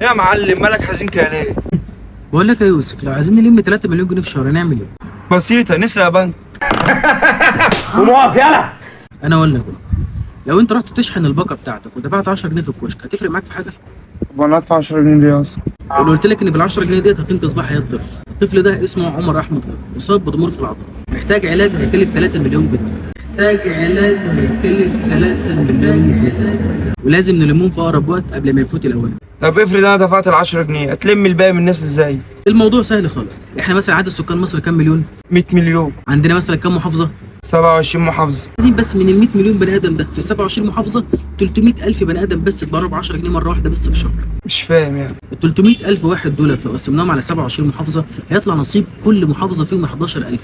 يا معلم مالك حزين كده ليه؟ بقول لك يا يوسف، لو عايزين نلم 3 مليون جنيه في الشهر نعمل ايه؟ بسيطة، نسرق بنك. قوم اقف يلا. انا اقول لك بقى. لو انت رحت تشحن الباقه بتاعتك ودفعت 10 جنيه في الكشك هتفرق معاك في حاجه؟ طب انا ادفع 10 جنيه ليه اصلا؟ ولو قلت لك ان بال 10 جنيه ديت هتنقذ بقى حياه طفل، الطفل ده اسمه عمر احمد غيط، مصاب بضمور في العضله، محتاج علاج هيكلف 3 مليون جنيه. محتاج علاج هيكلف 3 مليون جنيه، ولازم نلمهم في اقرب وقت قبل ما يفوت الاوان. طب افرض انا دفعت ال 10 جنيه، هتلم الباقي من الناس ازاي؟ الموضوع سهل خالص، احنا مثلا عدد سكان مصر كام مليون؟ 100 مليون. عندنا مثلا كام محافظه؟ 27 محافظة. عايزين بس من ال 100 مليون بني ادم ده في ال 27 محافظه 300,000 بني ادم بس يتضرب 10 جنيه مره واحده بس في الشهر. مش فاهم يعني. ال 300,000 واحد دولت لو قسمناهم على 27 محافظه هيطلع نصيب كل محافظه فيهم 11,000.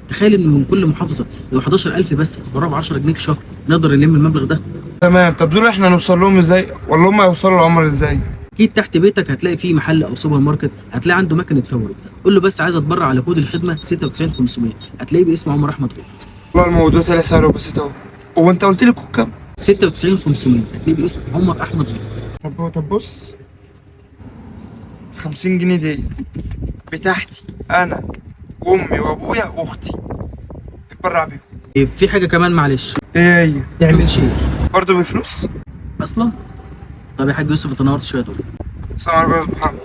تخيل ان من كل محافظه لو 11,000 بس ضرب 10 جنيه في شهر نقدر نلم المبلغ ده. تمام، طب دول احنا نوصل لهم ازاي؟ ولا هم يوصلوا لعمر ازاي؟ اكيد تحت بيتك هتلاقي فيه محل او سوبر ماركت هتلاقي عنده مكنه فوري، قول له بس عايز اتبرع على كود الخدمه 96500 هتلاقيه باسم عمر احمد غيط. والله الموضوع طلع سهل وبسيط اهو. هو انت قلت لي كود كام؟ 96500 هتلاقيه باسم عمر احمد غيط. طب بص، 50 جنيه دي بتاعتي انا وامي وابويا واختي، اتبرع بيهم. في حاجه كمان معلش، ايه هي؟ تعمل شير برضه بفلوس؟ اصلا. طب يا حاج يوسف انت نورت شويه دول. السلام عليكم يا أستاذ محمد.